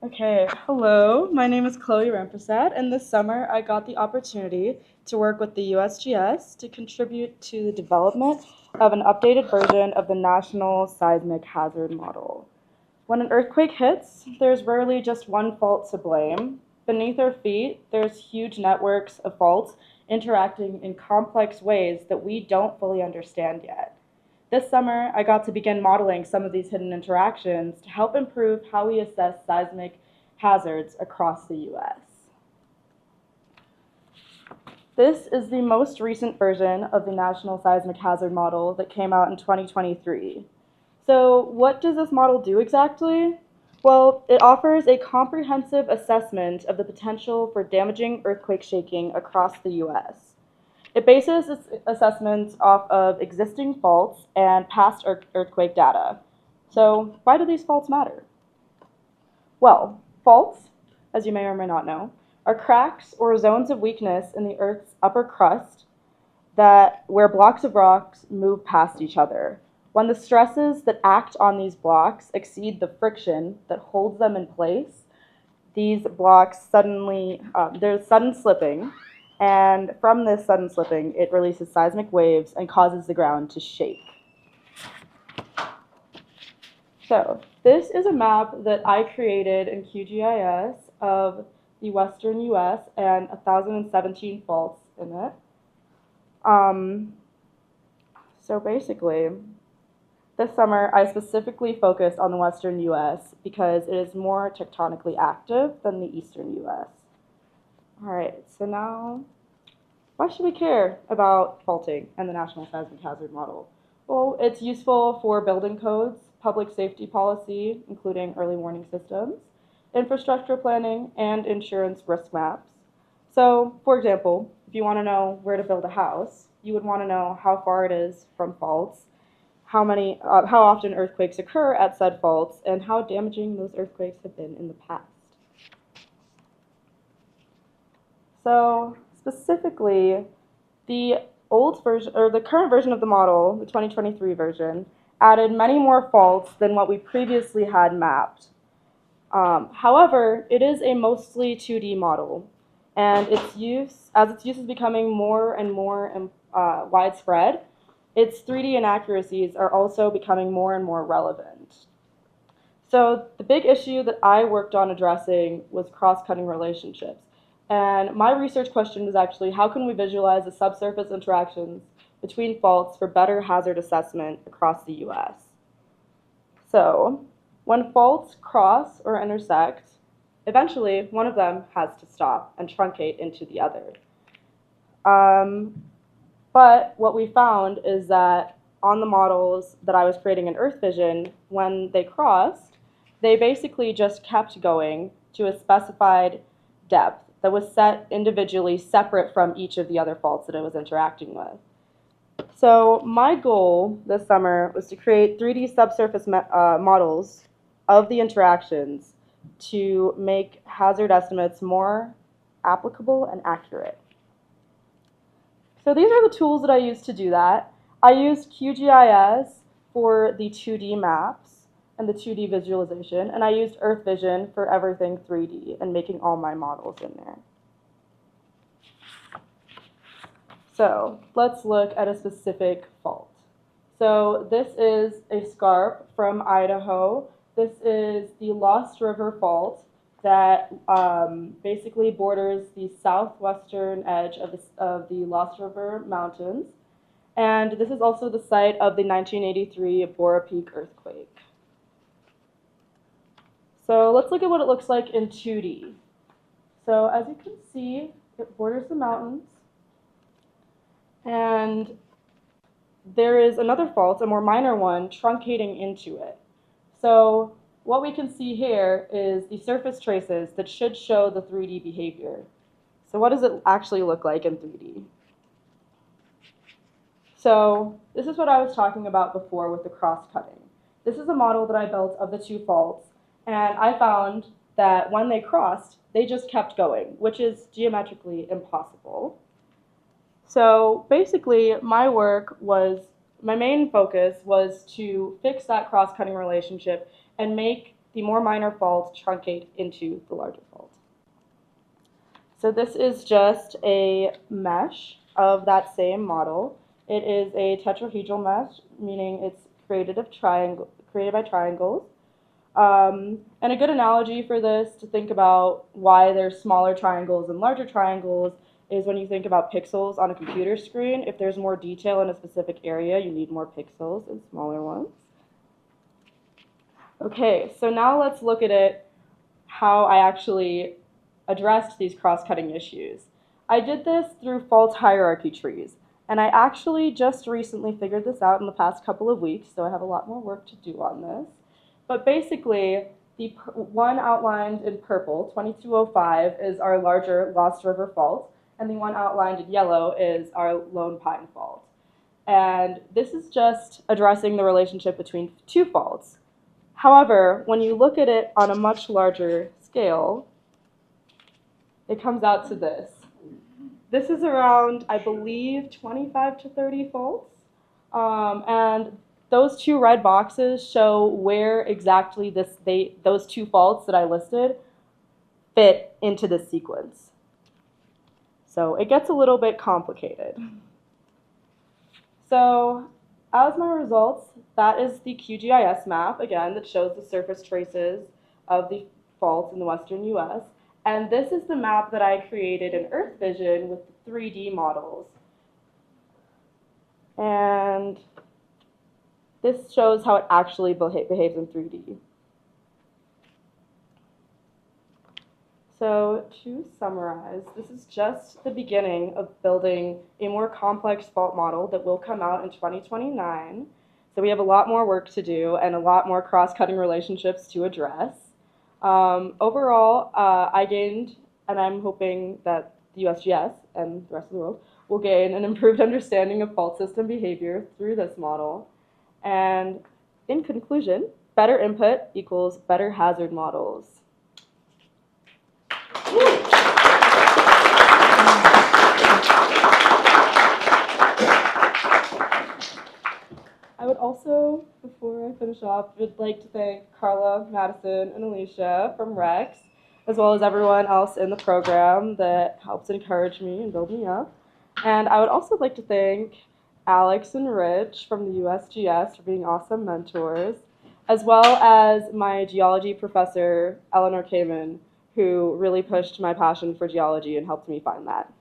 Okay, hello, my name is Chloe Rampersad, and this summer I got the opportunity to work with the USGS to contribute to the development of an updated version of the National Seismic Hazard Model. When an earthquake hits, there's rarely just one fault to blame. Beneath our feet, there's huge networks of faults interacting in complex ways that we don't fully understand yet. This summer, I got to begin modeling some of these hidden interactions to help improve how we assess seismic hazards across the US. This is the most recent version of the National Seismic Hazard Model that came out in 2023. So what does this model do exactly? Well, it offers a comprehensive assessment of the potential for damaging earthquake shaking across the US. It bases its assessments off of existing faults and past earthquake data. So why do these faults matter? Well, faults, as you may or may not know, are cracks or zones of weakness in the Earth's upper crust where blocks of rocks move past each other. When the stresses that act on these blocks exceed the friction that holds them in place, these blocks there's sudden slipping, and from this sudden slipping, it releases seismic waves and causes the ground to shake. So this is a map that I created in QGIS of the western US and 1,017 faults in it. So basically, this summer I specifically focused on the western US because it is more tectonically active than the eastern US. All right, so now, why should we care about faulting and the National Seismic Hazard Model? Well, it's useful for building codes, public safety policy, including early warning systems, infrastructure planning, and insurance risk maps. So, for example, if you want to know where to build a house, you would want to know how far it is from faults, how often earthquakes occur at said faults, and how damaging those earthquakes have been in the past. So specifically, the current version of the model, the 2023 version, added many more faults than what we previously had mapped. However, it is a mostly 2D model, and its use is becoming more and more widespread, its 3D inaccuracies are also becoming more and more relevant. So the big issue that I worked on addressing was cross-cutting relationships. And my research question was actually, how can we visualize the subsurface interactions between faults for better hazard assessment across the US? So when faults cross or intersect, eventually one of them has to stop and truncate into the other. But what we found is that on the models that I was creating in Earth Vision, when they crossed, they basically just kept going to a specified depth that was set individually separate from each of the other faults that it was interacting with. So my goal this summer was to create 3D subsurface models of the interactions to make hazard estimates more applicable and accurate. So these are the tools that I used to do that. I used QGIS for the 2D maps and the 2D visualization, and I used Earth Vision for everything 3D and making all my models in there. So let's look at a specific fault. So this is a scarp from Idaho. This is the Lost River Fault that basically borders the southwestern edge of the Lost River Mountains. And this is also the site of the 1983 Bora Peak earthquake. So let's look at what it looks like in 2D. So as you can see, it borders the mountains. And there is another fault, a more minor one, truncating into it. So what we can see here is the surface traces that should show the 3D behavior. So what does it actually look like in 3D? So this is what I was talking about before with the cross-cutting. This is a model that I built of the two faults, and I found that when they crossed, they just kept going, which is geometrically impossible. So basically, my main focus was to fix that cross-cutting relationship and make the more minor faults truncate into the larger fault. So this is just a mesh of that same model. It is a tetrahedral mesh, meaning it's created by triangles. And a good analogy for this to think about why there's smaller triangles and larger triangles is when you think about pixels on a computer screen. If there's more detail in a specific area, you need more pixels and smaller ones. Okay, so now let's look at it, how I actually addressed these cross-cutting issues. I did this through fault hierarchy trees, and I actually just recently figured this out in the past couple of weeks, so I have a lot more work to do on this. But basically, the one outlined in purple, 2205, is our larger Lost River Fault, and the one outlined in yellow is our Lone Pine Fault. And this is just addressing the relationship between two faults. However, when you look at it on a much larger scale, it comes out to this. This is around, I believe, 25 to 30 faults. And those two red boxes show where exactly those two faults that I listed fit into this sequence. So it gets a little bit complicated. So as my results, that is the QGIS map, again, that shows the surface traces of the faults in the western US. And this is the map that I created in Earth Vision with the 3D models. And this shows how it actually behaves in 3D. So to summarize, this is just the beginning of building a more complex fault model that will come out in 2029. So we have a lot more work to do and a lot more cross-cutting relationships to address. Overall, I gained, and I'm hoping that the USGS and the rest of the world will gain an improved understanding of fault system behavior through this model. And in conclusion, better input equals better hazard models. I would also, before I finish off, would like to thank Carla, Madison, and Alicia from RECCS, as well as everyone else in the program that helps encourage me and build me up. And I would also like to thank Alex and Rich from the USGS for being awesome mentors, as well as my geology professor, Eleanor Kamen, who really pushed my passion for geology and helped me find that.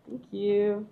Thank you.